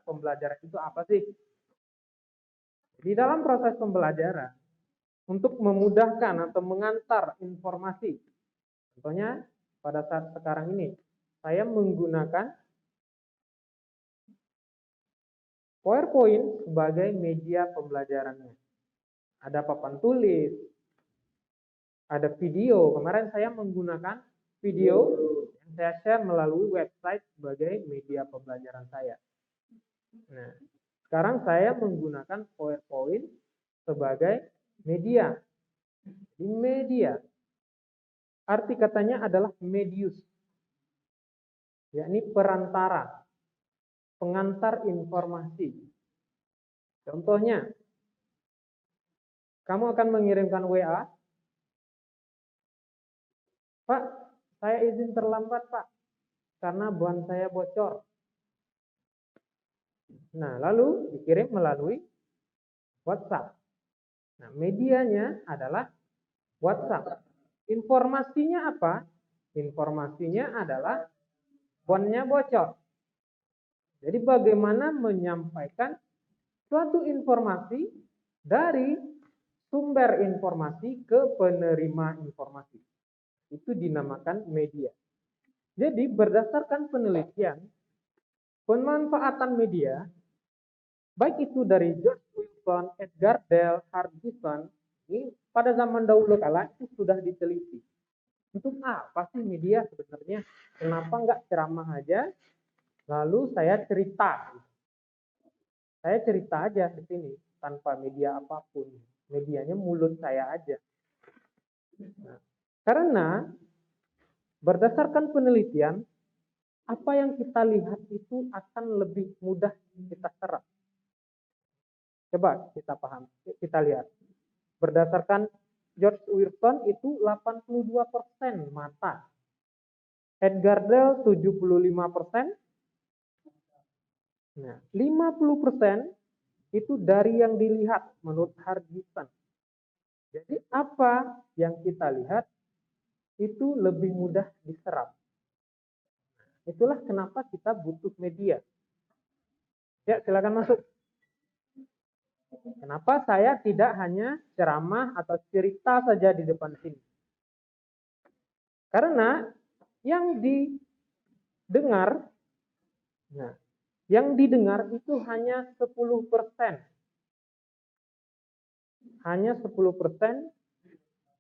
pembelajaran itu apa sih? Di dalam proses pembelajaran, untuk memudahkan atau mengantar informasi, contohnya pada saat sekarang ini, saya menggunakan PowerPoint sebagai media pembelajarannya. Ada papan tulis, ada video. Kemarin saya menggunakan video yang saya share melalui website sebagai media pembelajaran saya. Nah, sekarang saya menggunakan PowerPoint sebagai media. Media. Arti katanya adalah medius, yakni perantara, pengantar informasi. Contohnya, kamu akan mengirimkan WA, Pak, saya izin terlambat, Pak, karena ban saya bocor. Nah, lalu dikirim melalui WhatsApp. Nah, medianya adalah WhatsApp. Informasinya apa? Informasinya adalah bannya bocor. Jadi bagaimana menyampaikan suatu informasi dari sumber informasi ke penerima informasi. Itu dinamakan media. Jadi berdasarkan penelitian, pemanfaatan media, baik itu dari George Wilson, Edgar Dale, Harbison, ini pada zaman dahulu kala itu sudah diteliti. Untuk apa sih media sebenarnya? Kenapa nggak ceramah aja, lalu saya cerita? Saya cerita aja di sini tanpa media apapun. Medianya mulut saya aja. Nah, karena berdasarkan penelitian, apa yang kita lihat itu akan lebih mudah kita serap. Coba kita paham, kita lihat. Berdasarkan George Wilson itu 82% mata. Edgar Dale 75%. Nah, 50% itu dari yang dilihat menurut Harbison. Jadi apa yang kita lihat itu lebih mudah diserap. Itulah kenapa kita butuh media. Ya, silakan masuk. Kenapa saya tidak hanya ceramah atau cerita saja di depan sini? Karena yang didengar, nah, yang didengar itu hanya 10%. Hanya 10%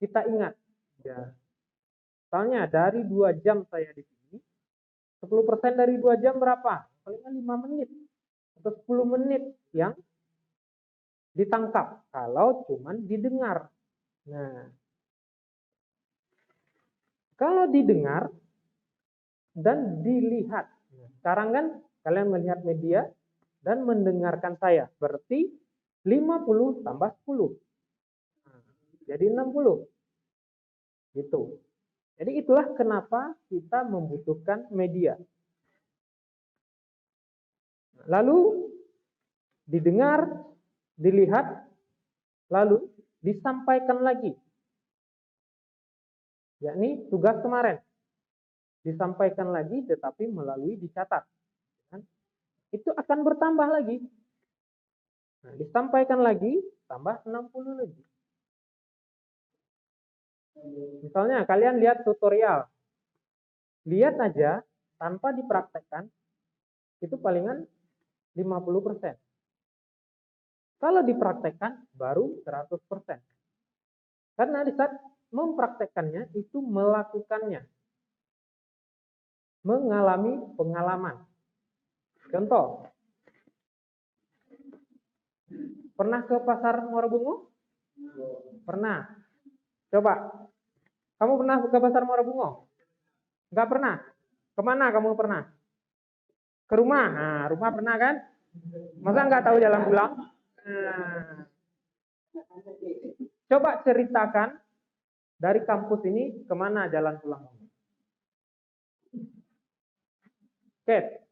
kita ingat. Ya. Misalnya dari 2 jam saya di sini, 10% dari 2 jam berapa? Palingan 5 menit atau 10 menit yang ditangkap kalau cuman didengar. Nah, kalau didengar dan dilihat. Nah, sekarang kan kalian melihat media dan mendengarkan saya. Berarti 50 tambah 10. Nah, jadi 60. Gitu. Jadi itulah kenapa kita membutuhkan media. Lalu didengar, dilihat, lalu disampaikan lagi. Yakni tugas kemarin. Disampaikan lagi tetapi melalui dicatat. Itu akan bertambah lagi. Nah, disampaikan lagi, tambah 60 lagi. Misalnya kalian lihat tutorial. Lihat aja, tanpa dipraktekkan, itu palingan 50%. Kalau dipraktekkan, baru 100%. Karena di saat mempraktekkannya, itu melakukannya. Mengalami pengalaman. Contoh, pernah ke pasar Muara Bungo? Pernah. Coba, kamu pernah ke pasar Muara Bungo? Enggak pernah. Kemana kamu pernah? Ke rumah. Nah, rumah pernah kan? Masa nggak tahu jalan pulang? Nah, coba ceritakan dari kampus ini kemana jalan pulang. Oke,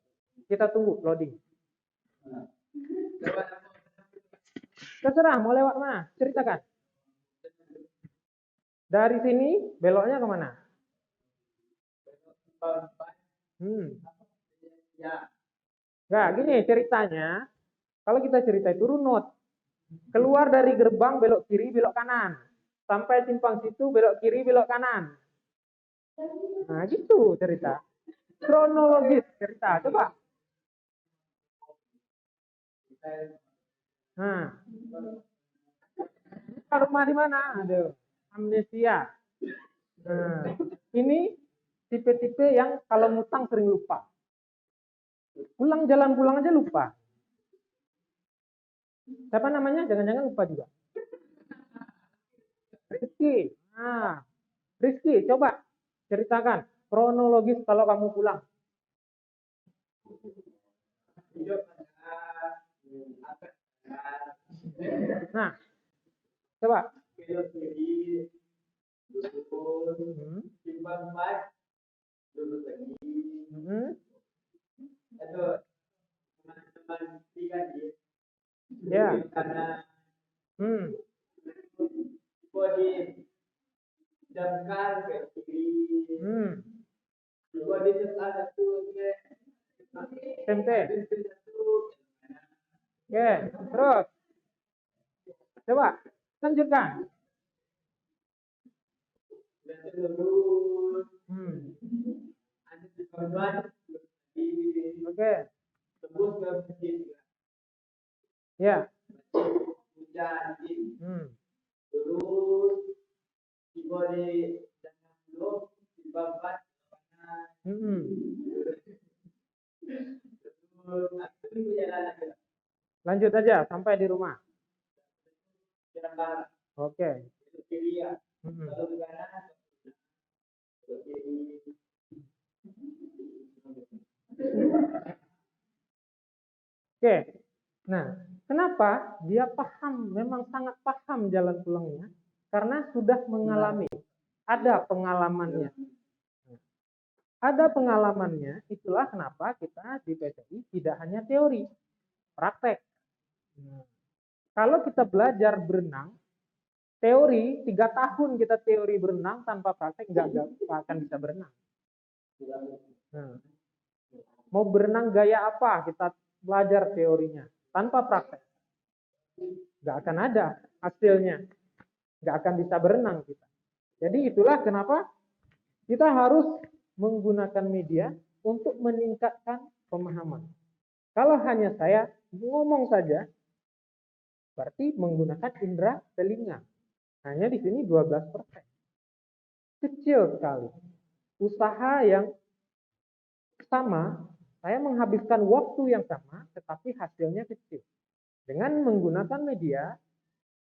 kita tunggu loading. Terserah mau lewat mana, ceritakan. Dari sini beloknya kemana? Nah, gini ceritanya. Kalau kita cerita itu runut. Keluar dari gerbang belok kiri, belok kanan. Sampai simpang situ belok kiri, belok kanan. Nah, gitu cerita. Kronologis cerita. Coba. Nah, rumah di mana? Aduh, amnesia. Nah, ini tipe-tipe yang kalau ngutang sering lupa. Jalan pulang aja lupa. Siapa namanya? Jangan-jangan lupa juga. Rizky. Nah, Rizky, coba ceritakan kronologis kalau kamu pulang. Nah, coba. Ya. Tempe. Oke, terus. Coba, lanjutkan. Oke. Ya. Lanjut aja sampai di rumah. Oke. Oke. Nah, kenapa dia paham, memang sangat paham jalan pulangnya? Karena sudah mengalami, ada pengalamannya. Ada pengalamannya, itulah kenapa kita di PTI tidak hanya teori, praktek. Kalau kita belajar berenang, teori 3 tahun kita teori berenang tanpa praktek nggak akan bisa berenang. Nah, mau berenang gaya apa kita belajar teorinya tanpa praktek, nggak akan ada hasilnya, nggak akan bisa berenang kita. Jadi itulah kenapa kita harus menggunakan media untuk meningkatkan pemahaman. Kalau hanya saya ngomong saja, berarti menggunakan indera telinga. Hanya di sini 12%. Kecil sekali. Usaha yang sama, saya menghabiskan waktu yang sama, tetapi hasilnya kecil. Dengan menggunakan media,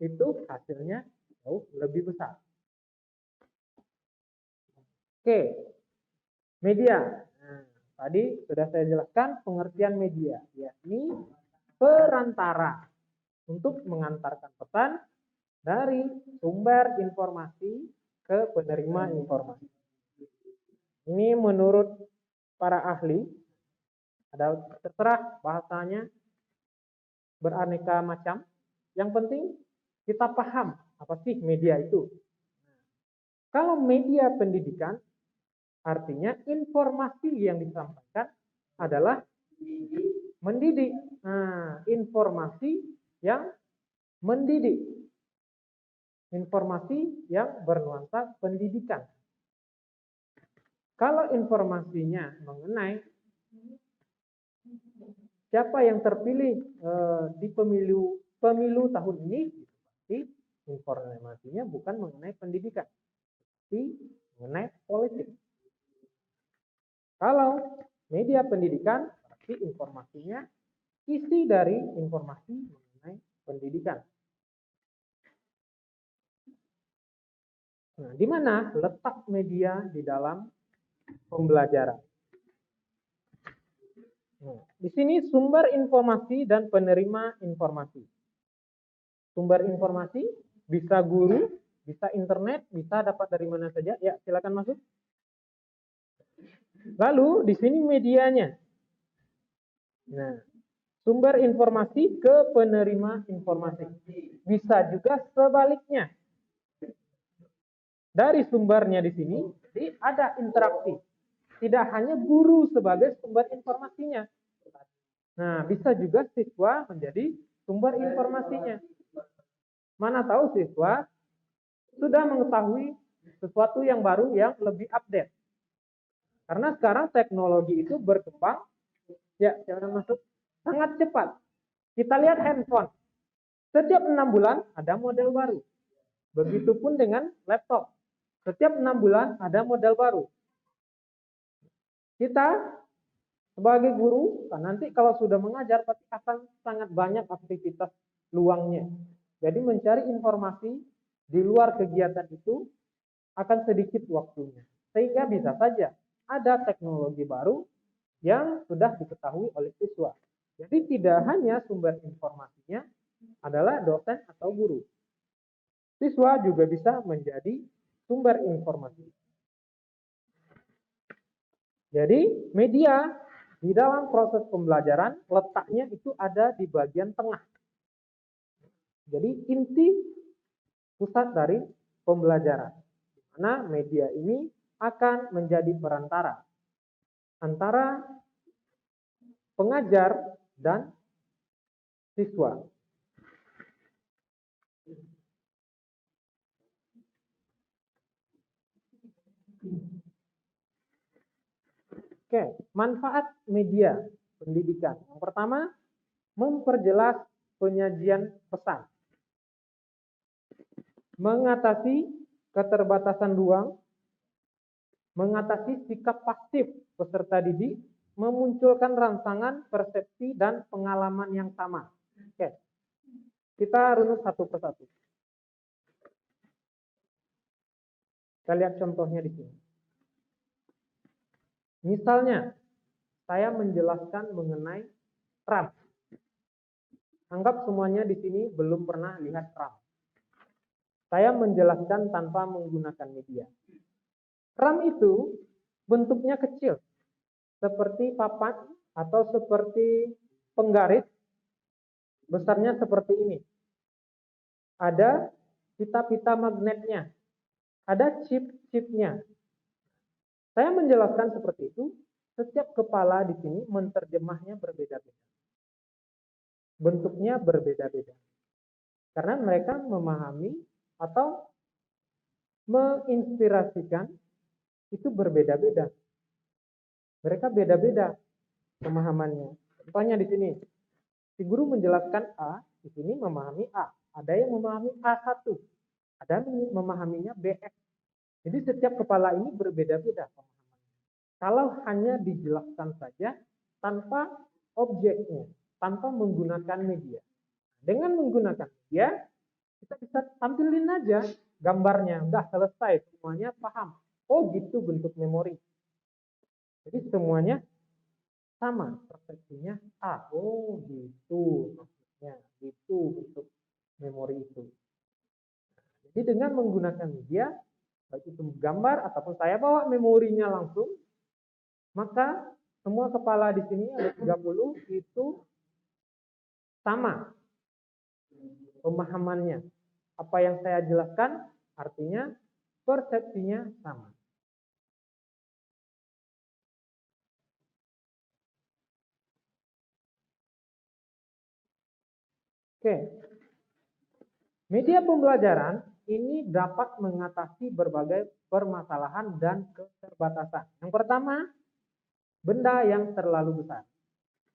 itu hasilnya jauh lebih besar. Oke, media. Nah, tadi sudah saya jelaskan pengertian media, yakni perantara untuk mengantarkan pesan dari sumber informasi ke penerima informasi. Ini menurut para ahli, ada terserah bahasanya beraneka macam. Yang penting kita paham apa sih media itu. Kalau media pendidikan, artinya informasi yang disampaikan adalah mendidik. Nah, informasi yang mendidik. Informasi yang bernuansa pendidikan. Kalau informasinya mengenai siapa yang terpilih di pemilu tahun ini, pasti informasinya bukan mengenai pendidikan, tapi mengenai politik. Kalau media pendidikan, berarti informasinya isi dari informasi mengenai pendidikan. Nah, di mana letak media di dalam pembelajaran? Nah, di sini sumber informasi dan penerima informasi. Sumber informasi bisa guru, bisa internet, bisa dapat dari mana saja. Ya, silakan masuk. Lalu di sini medianya. Nah, sumber informasi ke penerima informasi. Bisa juga sebaliknya. Dari sumbernya di sini, jadi ada interaksi. Tidak hanya guru sebagai sumber informasinya, Nah, bisa juga siswa menjadi sumber informasinya. Mana tahu siswa sudah mengetahui sesuatu yang baru yang lebih update. Karena sekarang teknologi itu berkembang, ya jangan masuk, sangat cepat. Kita lihat handphone. Setiap 6 bulan ada model baru. Begitupun dengan laptop. Setiap 6 bulan ada model baru. Kita sebagai guru, nanti kalau sudah mengajar pasti akan sangat banyak aktivitas luangnya. Jadi mencari informasi di luar kegiatan itu akan sedikit waktunya. Sehingga bisa saja ada teknologi baru yang sudah diketahui oleh siswa. Jadi tidak hanya sumber informasinya adalah dosen atau guru. Siswa juga bisa menjadi sumber informasi. Jadi media di dalam proses pembelajaran letaknya itu ada di bagian tengah. Jadi inti pusat dari pembelajaran. Di mana media ini akan menjadi perantara antara pengajar dan siswa. Oke, manfaat media pendidikan. Yang pertama, memperjelas penyajian pesan. Mengatasi keterbatasan ruang, mengatasi sikap pasif peserta didik, memunculkan rangsangan, persepsi, dan pengalaman yang sama. Oke, kita runut satu persatu. Kita lihat contohnya di sini. Misalnya, saya menjelaskan mengenai tram. Anggap semuanya di sini belum pernah lihat tram. Saya menjelaskan tanpa menggunakan media. Tram itu bentuknya kecil, seperti papan atau seperti penggaris, besarnya seperti ini. Ada pita-pita magnetnya, ada chip-chipnya. Saya menjelaskan seperti itu, setiap kepala di sini menerjemahnya berbeda-beda. Bentuknya berbeda-beda. Karena mereka memahami atau menginspirasikan itu berbeda-beda. Mereka beda-beda pemahamannya. Contohnya di sini, si guru menjelaskan A, di sini memahami A. Ada yang memahami A1, ada yang memahaminya BX. Jadi setiap kepala ini berbeda-beda pemahamannya. Kalau hanya dijelaskan saja tanpa objeknya, tanpa menggunakan media. Dengan menggunakan media, kita bisa tampilin aja gambarnya, udah selesai, semuanya paham. Oh gitu bentuk memori. Jadi semuanya sama persepsinya. Ah, oh gitu maksudnya, gitu bentuk memori itu. Jadi dengan menggunakan media, baik itu gambar ataupun saya bawa memorinya langsung, maka semua kepala di sini ada 30 itu sama pemahamannya. Apa yang saya jelaskan artinya persepsinya sama. Oke. Media pembelajaran ini dapat mengatasi berbagai permasalahan dan keterbatasan. Yang pertama, benda yang terlalu besar.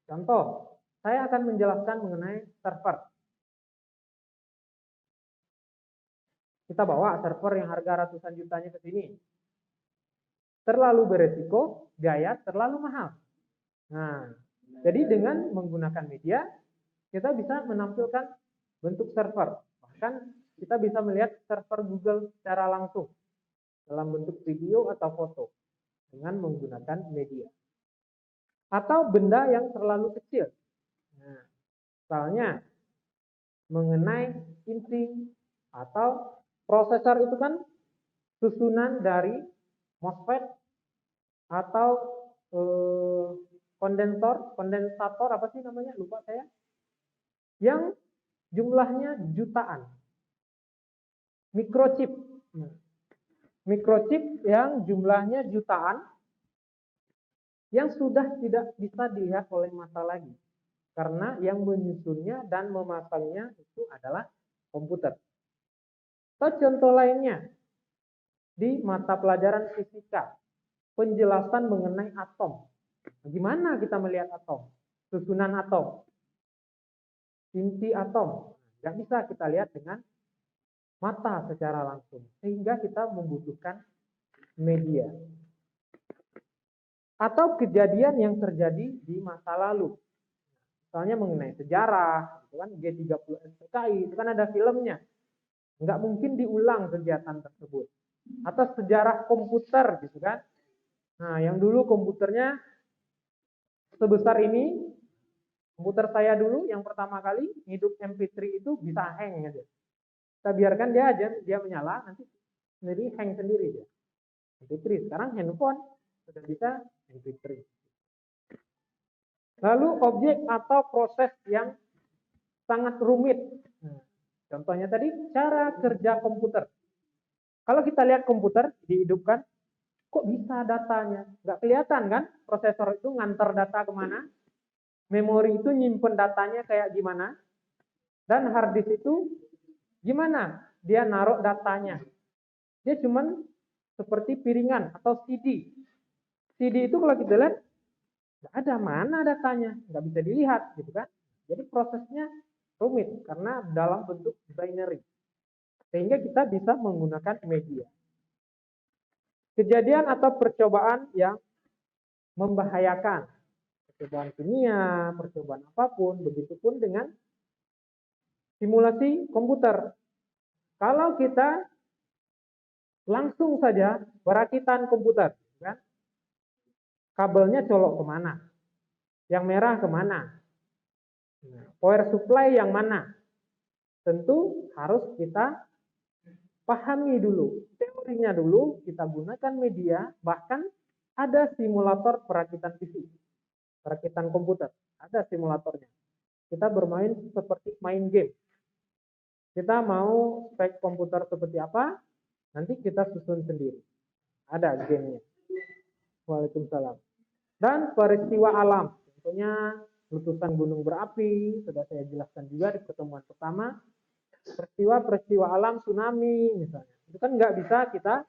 Contoh, saya akan menjelaskan mengenai server. Kita bawa server yang harga ratusan jutanya ke sini. Terlalu beresiko, biaya terlalu mahal. Nah, jadi dengan menggunakan media, kita bisa menampilkan bentuk server. Bahkan kita bisa melihat server Google secara langsung dalam bentuk video atau foto dengan menggunakan media. Atau benda yang terlalu kecil. Nah, misalnya mengenai inti atau prosesor itu kan susunan dari MOSFET atau kondensator apa sih namanya? Lupa saya. Yang jumlahnya jutaan. Microchip. Microchip yang jumlahnya jutaan yang sudah tidak bisa dilihat oleh mata lagi. karena yang menyusunnya dan memasangnya itu adalah komputer. Atau contoh lainnya, di mata pelajaran fisika, penjelasan mengenai atom. Gimana kita melihat atom? Susunan atom, inti atom. Nggak bisa kita lihat dengan mata secara langsung. Sehingga kita membutuhkan media. Atau kejadian yang terjadi di masa lalu. Misalnya mengenai sejarah, itu kan G30 SPKI, itu kan ada filmnya. Nggak mungkin diulang kegiatan tersebut. Atau sejarah komputer, gitu kan. Nah, yang dulu komputernya sebesar ini, komputer saya dulu yang pertama kali hidup MP3 itu bisa hang aja. Kita biarkan dia aja, dia menyala, nanti sendiri hang sendiri dia. MP3, sekarang handphone sudah bisa MP3. Lalu objek atau proses yang sangat rumit. Nah, contohnya tadi cara kerja komputer. Kalau kita lihat komputer dihidupkan, kok bisa datanya? Nggak kelihatan kan? Prosesor itu ngantar data kemana? Memori itu nyimpen datanya kayak gimana? Dan hard disk itu gimana? Dia naruh datanya. Dia cuman seperti piringan atau CD. CD itu kalau kita lihat, nggak ada mana datanya, nggak bisa dilihat, gitu kan? Jadi prosesnya rumit karena dalam bentuk binary, sehingga kita bisa menggunakan media. Kejadian atau percobaan yang membahayakan, percobaan kimia, percobaan apapun, begitupun dengan simulasi komputer. Kalau kita langsung saja perakitan komputer, kan? Kabelnya colok kemana? Yang merah kemana? Power supply yang mana? Tentu harus kita pahami dulu. Teorinya dulu, kita gunakan media, bahkan ada simulator perakitan PC, perakitan komputer. Ada simulatornya. Kita bermain seperti main game. Kita mau spek komputer seperti apa, nanti kita susun sendiri. Ada gamenya. Waalaikumsalam. Dan peristiwa alam, contohnya letusan gunung berapi, sudah saya jelaskan juga di pertemuan pertama. Peristiwa alam, tsunami misalnya, itu kan nggak bisa kita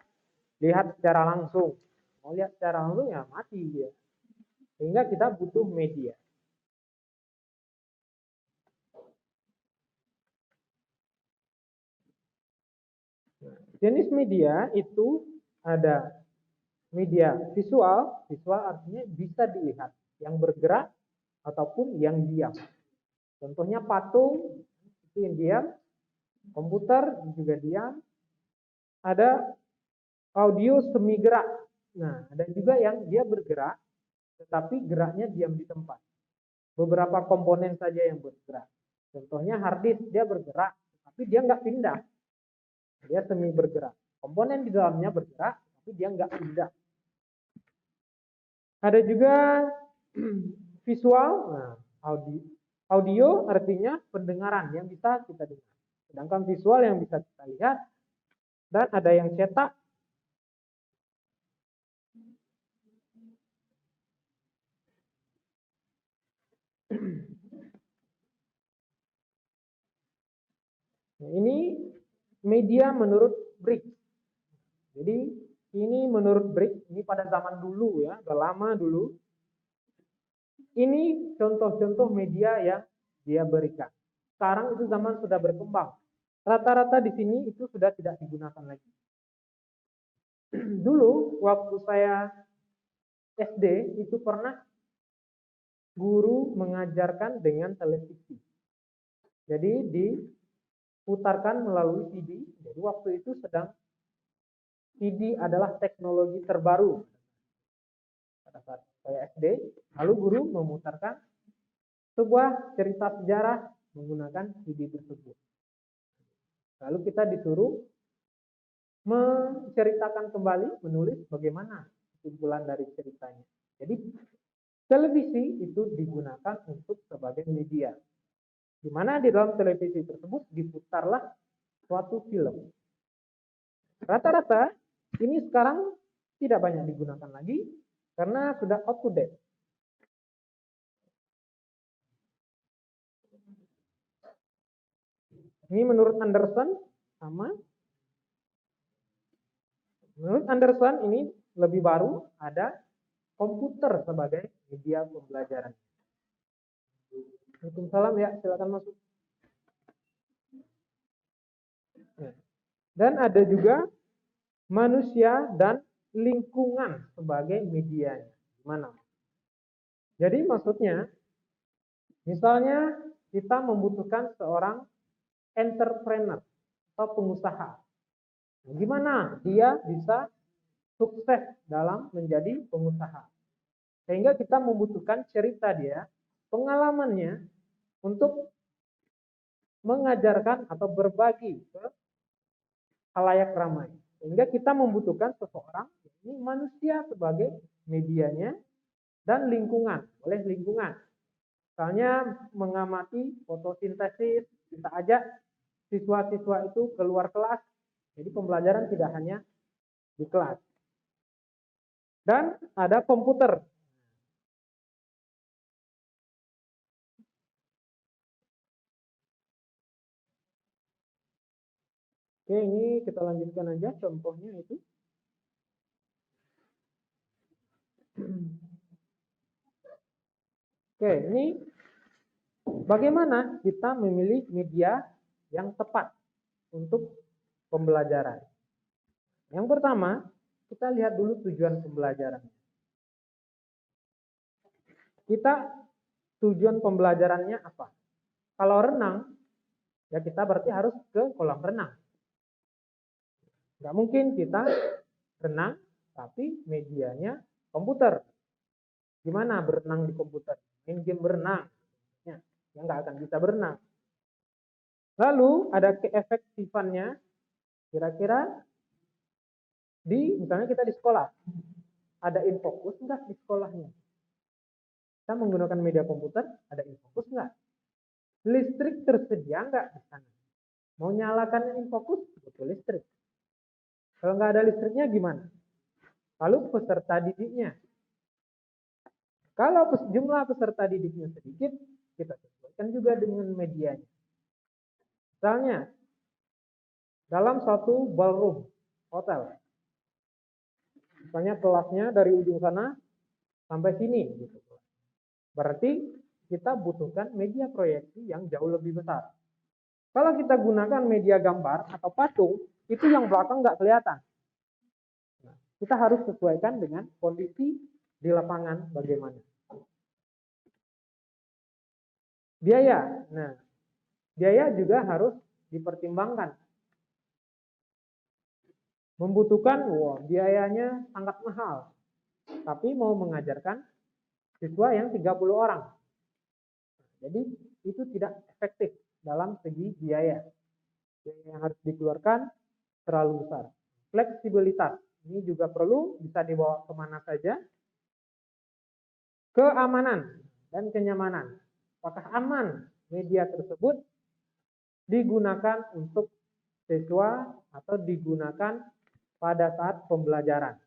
lihat secara langsung. Mau lihat secara langsung ya mati dia. Sehingga kita butuh media. Jenis media itu ada media visual, visual artinya bisa dilihat, yang bergerak ataupun yang diam. Contohnya patung, itu yang diam, komputer juga diam. Ada audio semi gerak. Nah, ada juga yang dia bergerak, tetapi geraknya diam di tempat. Beberapa komponen saja yang bergerak. Contohnya hard disk, dia bergerak, tapi dia nggak pindah. Dia semi bergerak. Komponen di dalamnya bergerak, tapi dia nggak pindah. Ada juga visual, nah, audio artinya pendengaran yang bisa kita dengar. Sedangkan visual yang bisa kita lihat, dan ada yang cetak. Nah, ini media menurut Briggs. Jadi ini menurut Briggs, ini pada zaman dulu ya, udah lama dulu. Ini contoh-contoh media yang dia berikan. Sekarang itu zaman sudah berkembang. Rata-rata di sini itu sudah tidak digunakan lagi. Dulu waktu saya SD itu pernah guru mengajarkan dengan televisi. Jadi diputarkan melalui CD. Jadi waktu itu sedang CD adalah teknologi terbaru pada saat saya SD. Lalu guru memutarkan sebuah cerita sejarah menggunakan CD tersebut. Lalu kita disuruh menceritakan kembali, menulis bagaimana kesimpulan dari ceritanya. Jadi televisi itu digunakan untuk sebagai media. Di mana di dalam televisi tersebut diputarlah suatu film. Rata-rata ini sekarang tidak banyak digunakan lagi karena sudah out to date. Ini menurut Anderson sama. Menurut Anderson ini lebih baru, ada komputer sebagai media pembelajaran. Waalaikumsalam ya, silakan masuk. Dan ada juga manusia dan lingkungan sebagai medianya. Gimana? Jadi maksudnya, misalnya kita membutuhkan seorang entrepreneur atau pengusaha. Gimana dia bisa sukses dalam menjadi pengusaha? Sehingga kita membutuhkan cerita dia, pengalamannya untuk mengajarkan atau berbagi ke khalayak ramai. Sehingga kita membutuhkan seseorang, ini manusia sebagai medianya, dan lingkungan, oleh lingkungan. Misalnya mengamati fotosintesis, kita ajak siswa-siswa itu keluar kelas. Jadi pembelajaran tidak hanya di kelas. Dan ada komputer. Oke, ini kita lanjutkan aja contohnya itu. Oke, ini bagaimana kita memilih media yang tepat untuk pembelajaran. Yang pertama, kita lihat dulu tujuan pembelajaran. Tujuan pembelajarannya apa? Kalau renang, ya kita berarti harus ke kolam renang. Nggak mungkin kita renang, tapi medianya komputer. Gimana berenang di komputer? Main game berenang. Ya nggak akan bisa berenang. Lalu ada keefektifannya, kira-kira misalnya kita di sekolah, ada infokus nggak di sekolahnya? Kita menggunakan media komputer, ada infokus nggak? Listrik tersedia nggak di sana? Mau nyalakan infokus, butuh listrik. Kalau nggak ada listriknya gimana? Lalu peserta didiknya. Kalau jumlah peserta didiknya sedikit, kita sesuaikan juga dengan medianya. Misalnya, dalam satu ballroom hotel, misalnya kelasnya dari ujung sana sampai sini, gitu. Berarti kita butuhkan media proyeksi yang jauh lebih besar. Kalau kita gunakan media gambar atau patung, itu yang belakang nggak kelihatan. Nah, kita harus sesuaikan dengan kondisi di lapangan bagaimana. Biaya. Nah, biaya juga harus dipertimbangkan. Membutuhkan, biayanya sangat mahal. Tapi mau mengajarkan siswa yang 30 orang. Jadi itu tidak efektif dalam segi biaya. Biaya yang harus dikeluarkan terlalu besar. Fleksibilitas. Ini juga perlu bisa dibawa kemana saja. Keamanan dan kenyamanan. Apakah aman media tersebut digunakan untuk siswa atau digunakan pada saat pembelajaran.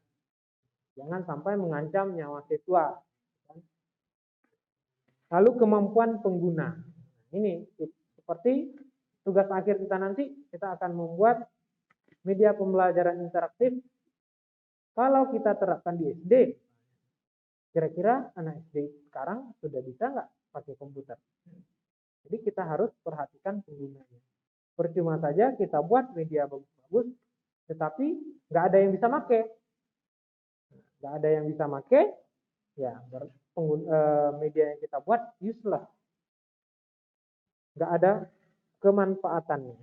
Jangan sampai mengancam nyawa siswa. Lalu kemampuan pengguna. Ini seperti tugas akhir kita nanti, kita akan membuat media pembelajaran interaktif. Kalau kita terapkan di SD, kira-kira anak SD sekarang sudah bisa nggak pakai komputer? Jadi kita harus perhatikan penggunanya. Percuma saja kita buat media bagus-bagus, tetapi nggak ada yang bisa pakai. Nggak ada yang bisa pakai, ya media yang kita buat useless. Nggak ada kemanfaatannya.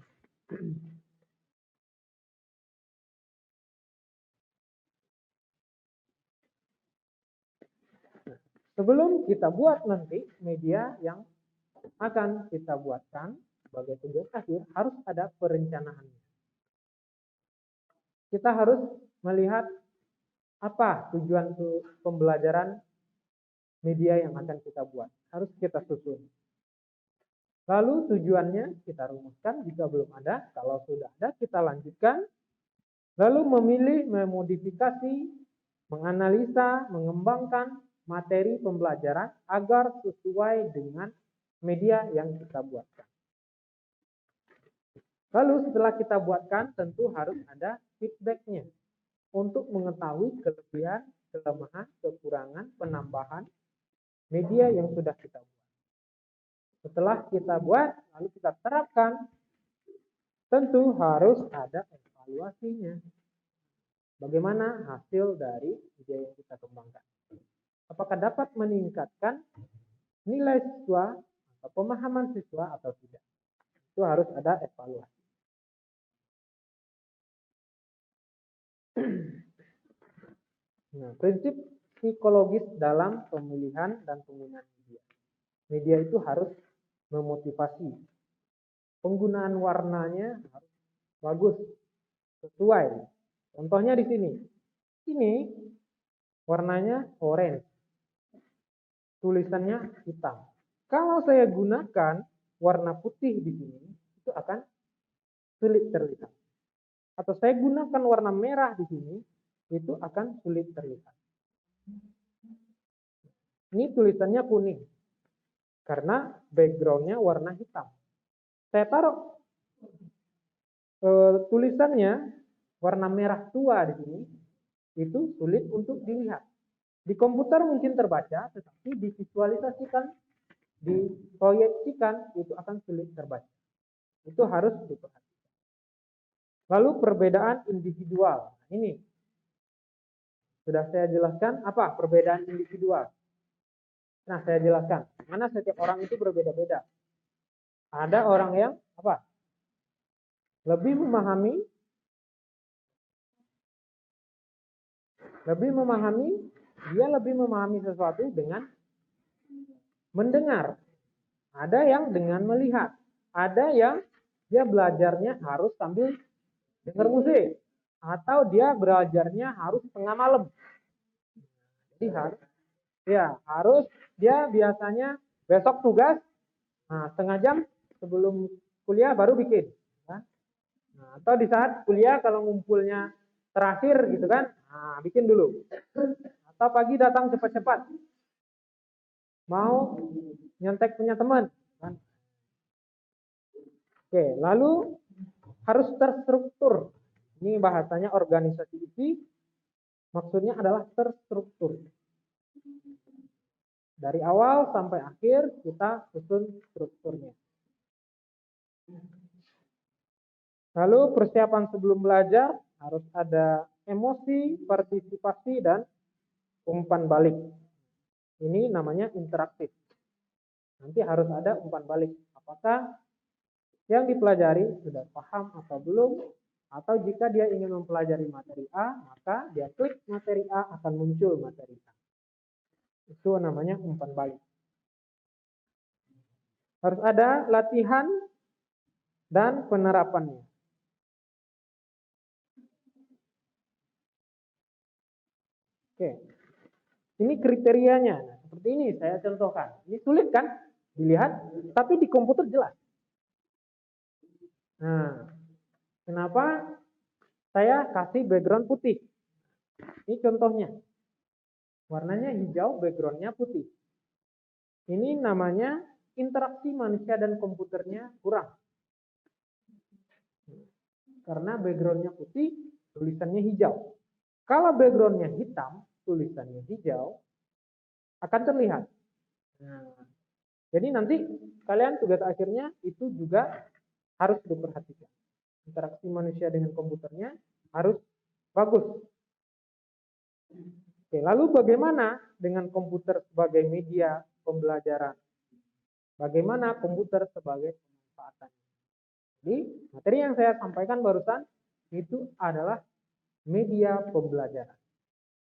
Sebelum kita buat nanti media yang akan kita buatkan sebagai tugas akhir, harus ada perencanaannya. Kita harus melihat apa tujuan pembelajaran media yang akan kita buat. Harus kita susun. Lalu tujuannya kita rumuskan jika belum ada. Kalau sudah ada kita lanjutkan. Lalu memilih, memodifikasi, menganalisa, mengembangkan materi pembelajaran agar sesuai dengan media yang kita buatkan. Lalu setelah kita buatkan, tentu harus ada feedbacknya untuk mengetahui kelebihan, kelemahan, kekurangan, penambahan media yang sudah kita buat. Setelah kita buat, lalu kita terapkan, tentu harus ada evaluasinya. Bagaimana hasil dari media yang kita kembangkan? Apakah dapat meningkatkan nilai siswa atau pemahaman siswa atau tidak? Itu harus ada evaluasi. Nah, prinsip psikologis dalam pemilihan dan penggunaan media. Media itu harus memotivasi. Penggunaan warnanya harus bagus, sesuai. Contohnya di sini. Ini warnanya orange. Tulisannya hitam. Kalau saya gunakan warna putih di sini, itu akan sulit terlihat. Atau saya gunakan warna merah di sini, itu akan sulit terlihat. Ini tulisannya kuning, karena backgroundnya warna hitam. Saya taruh tulisannya warna merah tua di sini, itu sulit untuk dilihat. Di komputer mungkin terbaca, tetapi divisualisasikan, diproyeksikan, itu akan sulit terbaca. Itu harus diperhatikan. Lalu perbedaan individual. Ini sudah saya jelaskan apa perbedaan individual. Nah, saya jelaskan. Mana setiap orang itu berbeda-beda. Ada orang yang apa? Lebih memahami, dia lebih memahami sesuatu dengan mendengar. Ada yang dengan melihat. Ada yang dia belajarnya harus sambil dengar musik. Atau dia belajarnya harus tengah malam. Jadi harus dia biasanya besok tugas, nah, setengah jam sebelum kuliah baru bikin. Nah, atau di saat kuliah kalau ngumpulnya terakhir gitu kan, nah, bikin dulu. Atau pagi datang cepat-cepat, mau nyontek punya teman. Kan? Oke, lalu harus terstruktur. Ini bahasanya organisasi isi, maksudnya adalah terstruktur. Dari awal sampai akhir kita susun strukturnya. Lalu persiapan sebelum belajar harus ada emosi, partisipasi, dan umpan balik. Ini namanya interaktif. Nanti harus ada umpan balik. Apakah yang dipelajari sudah paham atau belum? Atau jika dia ingin mempelajari materi A, maka dia klik materi A akan muncul materi A. Itu namanya umpan balik. Harus ada latihan dan penerapannya. Oke. Ini kriterianya. Nah, seperti ini saya contohkan. Ini sulit kan dilihat, tapi di komputer jelas. Nah, kenapa saya kasih background putih? Ini contohnya. Warnanya hijau, backgroundnya putih. Ini namanya interaksi manusia dan komputernya kurang. Karena backgroundnya putih, tulisannya hijau. Kalau backgroundnya hitam, tulisannya hijau, akan terlihat. Nah, jadi nanti kalian tugas akhirnya itu juga harus diperhatikan. Interaksi manusia dengan komputernya harus bagus. Oke, lalu bagaimana dengan komputer sebagai media pembelajaran? Bagaimana komputer sebagai pemanfaatan? Jadi, materi yang saya sampaikan barusan itu adalah media pembelajaran.